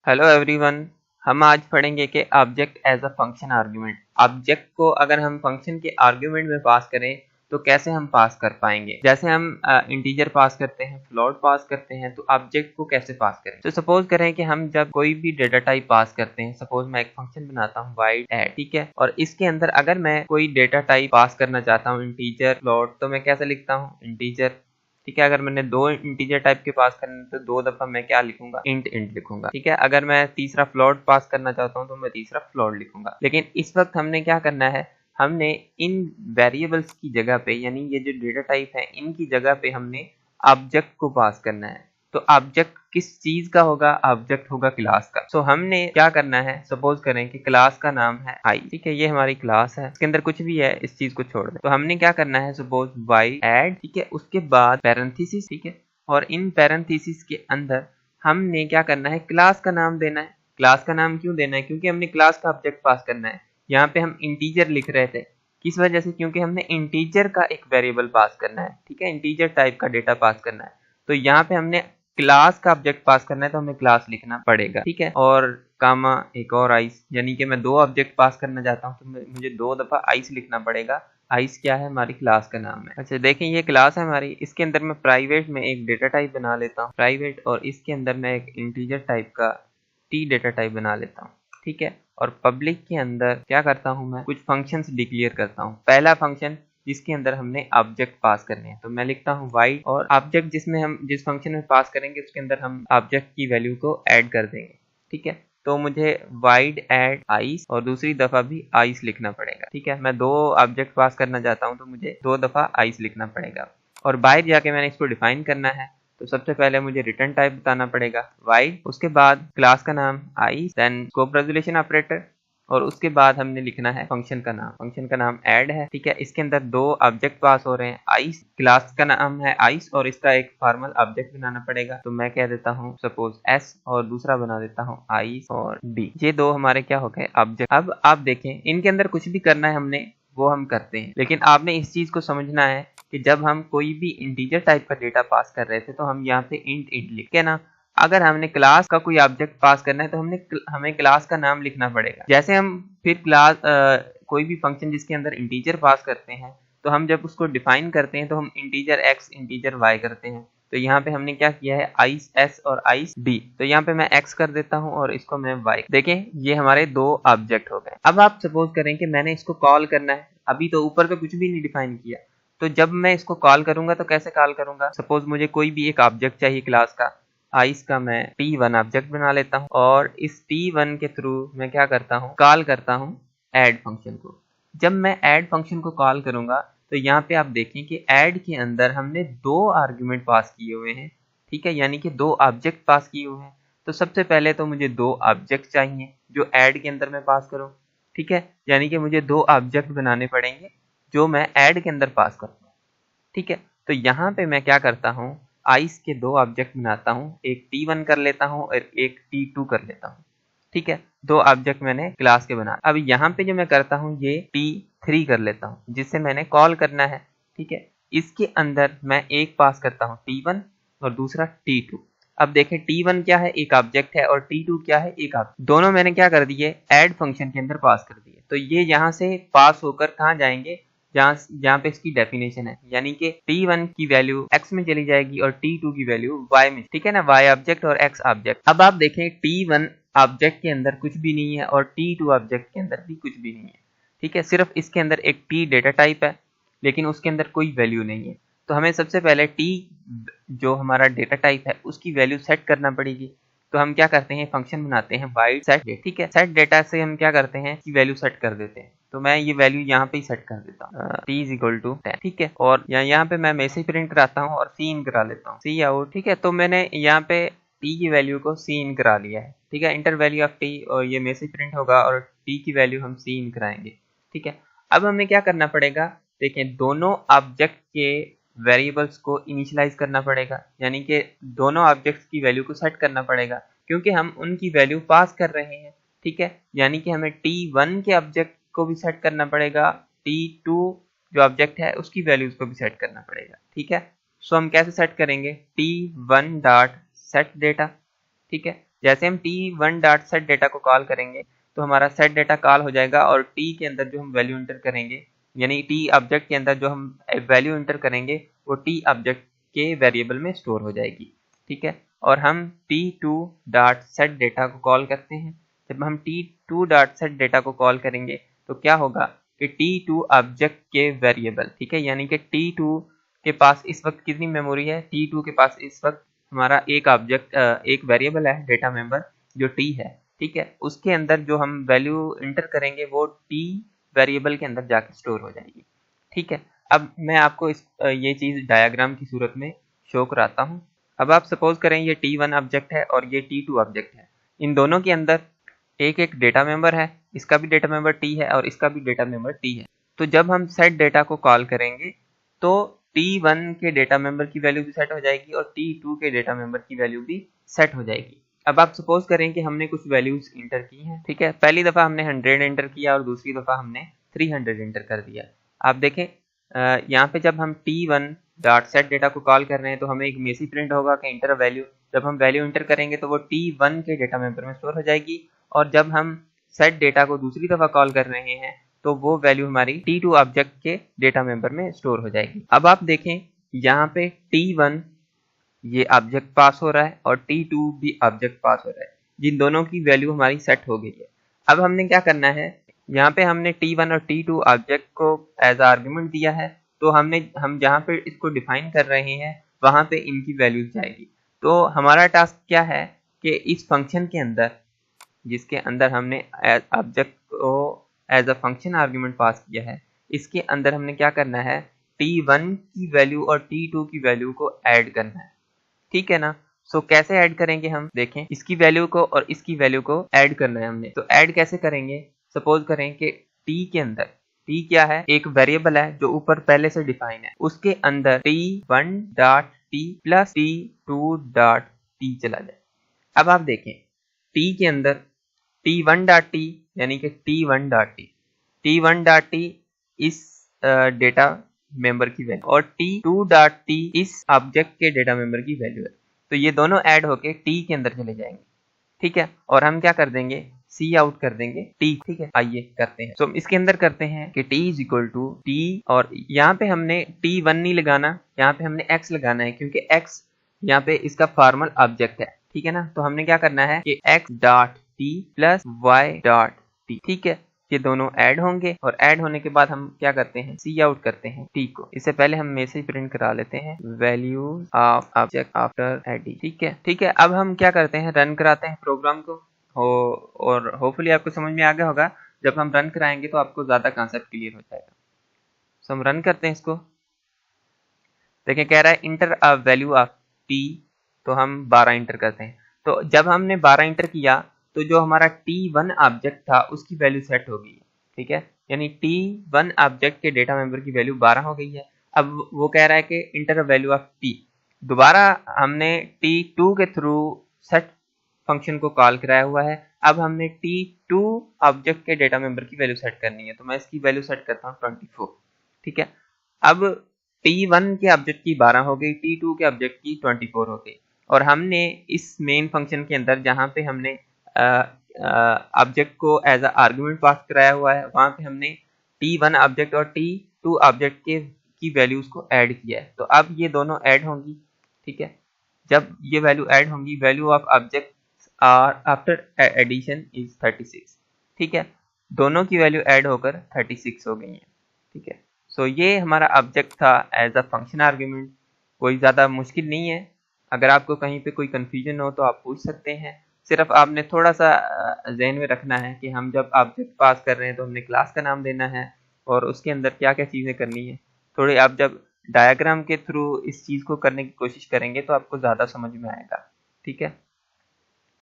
Hello everyone. हम आज पढ़ेंगे कि object as a function argument. Object को अगर हम फंक्शन के आर्गुमेंट में पास करें तो कैसे हम पास कर पाएंगे। जैसे हम इंटीजर पास करते हैं, फ्लोट पास करते हैं, तो ऑब्जेक्ट को कैसे पास करें। तो सपोज करें कि हम जब कोई भी डेटा टाइप पास करते हैं, सपोज मैं एक फंक्शन बनाता हूँ वाइड ऐड, ठीक है, और इसके अंदर अगर मैं कोई डेटा टाइप पास करना चाहता हूँ, इंटीजर, फ्लोट, तो मैं कैसे लिखता हूँ, इंटीजर, ठीक है। अगर मैंने दो इंटीजर टाइप के पास करने तो दो दफा मैं क्या लिखूंगा, इंट लिखूंगा, ठीक है। अगर मैं तीसरा फ्लोट पास करना चाहता हूँ तो मैं तीसरा फ्लोट लिखूंगा। लेकिन इस वक्त हमने क्या करना है, हमने इन वेरिएबल्स की जगह पे, यानी ये जो डेटा टाइप है इनकी जगह पे हमने ऑब्जेक्ट को पास करना है। तो ऑब्जेक्ट किस चीज का होगा, ऑब्जेक्ट होगा क्लास का। सो हमने क्या करना है, सपोज करें कि क्लास का नाम है आई, ठीक है, ये हमारी क्लास है, इसके अंदर कुछ भी है, इस चीज को छोड़ दें। तो हमने क्या करना है, सपोज वाई ऐड, ठीक है, उसके बाद पैरेंथेसिस, ठीक है, और इन पैरेंथेसिस के अंदर हमने क्या करना है, क्लास का नाम देना है। क्लास का नाम क्यों देना है, क्योंकि हमने क्लास का ऑब्जेक्ट पास करना है। यहाँ पे हम इंटीजर लिख रहे थे, किस वजह से, क्योंकि हमने इंटीजर का एक वेरिएबल पास करना है, ठीक है, इंटीजर टाइप का डेटा पास करना है। तो यहाँ पे हमने क्लास का ऑब्जेक्ट पास करना है तो हमें क्लास लिखना पड़ेगा, ठीक है, और कामा एक और आइस, यानी कि मैं दो ऑब्जेक्ट पास करना चाहता हूँ तो मुझे दो दफा आइस लिखना पड़ेगा। आइस क्या है, हमारी क्लास का नाम है। अच्छा देखें, ये क्लास है हमारी, इसके अंदर मैं प्राइवेट में एक डेटा टाइप बना लेता हूँ प्राइवेट, और इसके अंदर मैं एक इंटीजर टाइप का टी डेटा टाइप बना लेता हूँ, ठीक है। और पब्लिक के अंदर क्या करता हूँ, मैं कुछ फंक्शंस डिक्लेयर करता हूँ। पहला फंक्शन जिसके अंदर हमने ऑब्जेक्ट पास करने हैं, तो मैं लिखता हूँ वाइड, और ऑब्जेक्ट जिसमें हम जिस फंक्शन में पास करेंगे उसके अंदर हम ऑब्जेक्ट की वैल्यू को ऐड कर देंगे, ठीक है। तो मुझे वाइड ऐड आइस और दूसरी दफा भी आइस लिखना पड़ेगा, ठीक है। मैं दो ऑब्जेक्ट पास करना चाहता हूँ तो मुझे दो दफा आइस लिखना पड़ेगा। और बाहर जाके मैंने इसको डिफाइन करना है, तो सबसे पहले मुझे रिटर्न टाइप बताना पड़ेगा वाइड, उसके बाद क्लास का नाम आइस, देन स्कोप रेजोल्यूशन ऑपरेटर, और उसके बाद हमने लिखना है फंक्शन का नाम ऐड है, ठीक है। इसके अंदर दो ऑब्जेक्ट पास हो रहे हैं, आइस, क्लास का नाम है आइस, और इसका एक फॉर्मल ऑब्जेक्ट बनाना पड़ेगा। तो मैं कह देता हूँ सपोज एस, और दूसरा बना देता हूँ आइस और डी। ये दो हमारे क्या हो गए, ऑब्जेक्ट। अब आप देखें, इनके अंदर कुछ भी करना है हमने वो हम करते हैं, लेकिन आपने इस चीज को समझना है कि जब हम कोई भी इंटीजर टाइप का डेटा पास कर रहे थे तो हम यहाँ पे इंट लिख के ना, अगर हमने क्लास का कोई ऑब्जेक्ट पास करना है तो हमें क्लास का नाम लिखना पड़ेगा। जैसे हम फिर क्लास कोई भी फंक्शन जिसके अंदर इंटीजर पास करते हैं, तो हम जब उसको डिफाइन करते हैं तो हम इंटीजर एक्स इंटीजर वाई करते हैं। तो यहाँ पे हमने क्या किया है, आइस एस और आइस डी। तो यहाँ पे मैं एक्स कर देता हूँ और इसको मैं वाई। देखें, ये हमारे दो ऑब्जेक्ट हो गए। अब आप सपोज करें कि मैंने इसको कॉल करना है, अभी तो ऊपर तो कुछ भी नहीं डिफाइन किया, तो जब मैं इसको कॉल करूंगा तो कैसे कॉल करूंगा, सपोज मुझे कोई भी एक ऑब्जेक्ट चाहिए क्लास का, आइस का मैं T1 ऑब्जेक्ट बना लेता हूँ, और इस T1 के थ्रू मैं क्या करता हूँ, कॉल करता हूँ ऐड फंक्शन को। जब मैं ऐड फंक्शन को कॉल करूंगा तो यहाँ पे आप देखें कि ऐड के अंदर हमने दो आर्ग्यूमेंट पास किए हुए हैं, ठीक है, यानी कि दो ऑब्जेक्ट पास किए हुए हैं। तो सबसे पहले तो मुझे दो ऑब्जेक्ट चाहिए जो ऐड के अंदर मैं पास करूँ, ठीक है, यानी कि मुझे दो ऑब्जेक्ट बनाने पड़ेंगे जो मैं ऐड के अंदर पास करूँ, ठीक है। तो यहाँ पे मैं क्या करता हूँ, आइस के दो ऑब्जेक्ट बनाता हूँ, एक T1 कर लेता हूँ और एक T2 कर लेता हूँ, ठीक है। दो ऑब्जेक्ट मैंने क्लास के बना। अब यहाँ पे जो मैं करता हूँ ये T3 कर लेता हूँ जिससे मैंने कॉल करना है, ठीक है। इसके अंदर मैं एक पास करता हूँ T1 और दूसरा T2। अब देखें, T1 क्या है, एक ऑब्जेक्ट है, और T2 क्या है, एक ऑब्जेक्ट। दोनों मैंने क्या कर दिए, ऐड फंक्शन के अंदर पास कर दिए। तो ये यहाँ से पास होकर कहाँ जाएंगे, जहाँ पे इसकी डेफिनेशन है, यानी कि T1 की वैल्यू x में चली जाएगी और T2 की वैल्यू y में, ठीक है ना, y ऑब्जेक्ट और x ऑब्जेक्ट। अब आप देखें, T1 ऑब्जेक्ट के अंदर कुछ भी नहीं है और T2 ऑब्जेक्ट के अंदर भी कुछ भी नहीं है, ठीक है। सिर्फ इसके अंदर एक T डेटा टाइप है, लेकिन उसके अंदर कोई वैल्यू नहीं है। तो हमें सबसे पहले T जो हमारा डेटा टाइप है उसकी वैल्यू सेट करना पड़ेगी। तो हम क्या करते हैं, फंक्शन बनाते हैं वाइड सेट, ठीक है। सेट डेटा से हम क्या करते हैं कि वैल्यू सेट कर देते हैं। तो मैं ये वैल्यू यहाँ पे ही सेट कर देता हूँ, t इज इक्वल टू 10, ठीक है। और यहाँ पे मैं मैसेज प्रिंट कराता हूँ और सी इन करा लेता हूँ, सी आउट, ठीक है। तो मैंने यहाँ पे t की वैल्यू को सी इन करा लिया है, ठीक है, इंटर वैल्यू ऑफ t, और ये मैसेज प्रिंट होगा और t की वैल्यू हम सी इन कराएंगे, ठीक है। अब हमें क्या करना पड़ेगा, देखें, दोनों ऑब्जेक्ट के वेरिएबल्स को इनिशियलाइज करना पड़ेगा, यानी कि दोनों ऑब्जेक्ट्स की वैल्यू को सेट करना पड़ेगा, क्योंकि हम उनकी वैल्यू पास कर रहे हैं, ठीक है। यानी कि हमें T1 के ऑब्जेक्ट को भी सेट करना पड़ेगा, T2 जो ऑब्जेक्ट है उसकी वैल्यूज को भी सेट करना पड़ेगा, ठीक है। सो हम कैसे सेट करेंगे, T1 डॉट सेट डेटा, ठीक है। जैसे हम t1 डॉट सेट डेटा को कॉल करेंगे तो हमारा सेट डेटा कॉल हो जाएगा और t के अंदर जो हम वैल्यू इंटर करेंगे, यानी t ऑब्जेक्ट के अंदर जो हम वैल्यू इंटर करेंगे वो t ऑब्जेक्ट के वेरिएबल में स्टोर हो जाएगी। ठीक है, और हम t2 डॉट सेट डेटा को कॉल करते हैं। जब हम t2 डॉट सेट डेटा को कॉल करेंगे तो क्या होगा कि t2 ऑब्जेक्ट के वेरिएबल, ठीक है, यानी कि t2 के पास इस वक्त कितनी मेमोरी है, t2 के पास इस वक्त हमारा एक ऑब्जेक्ट एक वेरिएबल है डेटा मेंबर जो t है। ठीक है, उसके अंदर जो हम वैल्यू इंटर करेंगे वो t वेरिएबल के अंदर जाकर स्टोर हो जाएगी। ठीक है, अब मैं आपको ये चीज़ डायग्राम की सूरत में शो कराता हूँ। अब आप सपोज करें ये t1 ऑब्जेक्ट है और ये t2 ऑब्जेक्ट है, इन दोनों के अंदर एक एक डेटा मेंबर है, इसका भी डेटा मेंबर t है और इसका भी डेटा मेंबर t है। तो जब हम सेट डेटा को कॉल करेंगे तो t1 के डेटा मेंबर की वैल्यू भी सेट हो जाएगी और t2 के डेटा मेंबर की वैल्यू भी सेट हो जाएगी। अब आप सपोज करें कि हमने कुछ वैल्यूज इंटर की हैं। ठीक है, पहली दफ़ा हमने 100 इंटर किया और दूसरी दफ़ा हमने 300 इंटर कर दिया। आप देखें यहाँ पे जब हम t1 डॉट सेट डेटा को कॉल कर रहे हैं तो हमें एक मैसेज प्रिंट होगा कि इंटर वैल्यू। जब हम वैल्यू इंटर करेंगे तो वो t1 के डेटा मेंबर में स्टोर हो जाएगी और जब हम सेट डेटा को दूसरी दफ़ा कॉल कर रहे हैं तो वो वैल्यू हमारी t2 ऑब्जेक्ट के डेटा मेंबर में स्टोर हो जाएगी। अब आप देखें यहाँ पे t1 ये ऑब्जेक्ट पास हो रहा है और t2 भी ऑब्जेक्ट पास हो रहा है, जिन दोनों की वैल्यू हमारी सेट हो गई है। अब हमने क्या करना है, यहाँ पे हमने t1 और t2 ऑब्जेक्ट को एज आर्ग्यूमेंट दिया है, तो हम जहाँ पे इसको डिफाइन कर रहे हैं वहाँ पे इनकी वैल्यूज जाएगी। तो हमारा टास्क क्या है कि इस फंक्शन के अंदर, जिसके अंदर हमने ऑब्जेक्ट को as a function argument pass किया है, इसके अंदर हमने क्या करना है, t1 की वैल्यू और t2 की वैल्यू को ऐड करना है। ठीक है ना। सो कैसे ऐड करेंगे, हम देखें, इसकी वैल्यू को और इसकी वैल्यू को ऐड करना है हमने। तो ऐड कैसे करेंगे, सपोज करें कि t के अंदर, t क्या है, एक वेरिएबल है जो ऊपर पहले से डिफाइन है, उसके अंदर t1 dot t plus t2 dot t चला जाए। अब आप देखें t के अंदर t1 डॉट t यानी कि t1 डॉट t इस डेटा मेंबर की वैल्यू और t2 डॉट t इस ऑब्जेक्ट के डेटा मेंबर की वैल्यू है। तो ये दोनों ऐड होके t के अंदर चले जाएंगे। ठीक है, और हम क्या कर देंगे, सी आउट कर देंगे t। ठीक है, आइए करते हैं। तो इसके अंदर करते हैं कि t is equal to t, और यहाँ पे हमने t1 नहीं लगाना, यहाँ पे हमने x लगाना है क्योंकि x यहाँ पे इसका फॉर्मल ऑब्जेक्ट है। ठीक है ना, तो हमने क्या करना है कि x dot t plus y dot t। ठीक है, ये दोनों ऐड होंगे और ऐड होने के बाद हम क्या करते हैं, सी आउट करते हैं t को। इससे पहले हम मैसेज प्रिंट करा लेते हैं, value of object after adding. ठीक है, अब हम क्या करते हैं, रन कराते हैं प्रोग्राम को और होपफुली आपको समझ में आ गया होगा। जब हम रन कराएंगे तो आपको ज्यादा कॉन्सेप्ट क्लियर हो जाएगा। सो हम रन करते हैं इसको। देखिए कह रहा है inter a value of t, तो हम 12 इंटर करते हैं। तो जब हमने 12 इंटर किया तो जो हमारा t1 ऑब्जेक्ट था उसकी वैल्यू सेट हो गई है। ठीक है, यानी t1 ऑब्जेक्ट के डेटा मेंबर की वैल्यू 12 हो गई है। अब वो कह रहा है कि इंटर वैल्यू ऑफ t, दोबारा हमने t2 के थ्रू सेट फंक्शन को कॉल कराया हुआ है। अब हमने t2 ऑब्जेक्ट के डेटा मेंबर की वैल्यू सेट करनी है, तो मैं इसकी वैल्यू सेट करता हूँ 24। ठीक है, अब t1 के ऑब्जेक्ट की 12 हो गई, t2 के ऑब्जेक्ट की 24 हो गई, और हमने इस मेन फंक्शन के अंदर जहाँ पे हमने ऑब्जेक्ट को एज अ आर्गुमेंट पास कराया हुआ है, वहां पे हमने t1 ऑब्जेक्ट और t2 ऑब्जेक्ट के की वैल्यूज को ऐड किया है। तो अब ये दोनों ऐड होंगी। ठीक है, जब ये वैल्यू ऐड होंगी, value of object R after addition is 36। ठीक है, दोनों की वैल्यू ऐड होकर 36 हो गई है। ठीक है, सो ये हमारा ऑब्जेक्ट था एज अ फंक्शन आर्गुमेंट। कोई ज़्यादा मुश्किल नहीं है। अगर आपको कहीं पे कोई कन्फ्यूजन हो तो आप पूछ सकते हैं। सिर्फ आपने थोड़ा सा जहन में रखना है कि हम जब ऑब्जेक्ट पास कर रहे हैं तो हमने क्लास का नाम देना है और उसके अंदर क्या क्या चीज़ें करनी है। थोड़े आप जब डायग्राम के थ्रू इस चीज़ को करने की कोशिश करेंगे तो आपको ज़्यादा समझ में आएगा। ठीक है।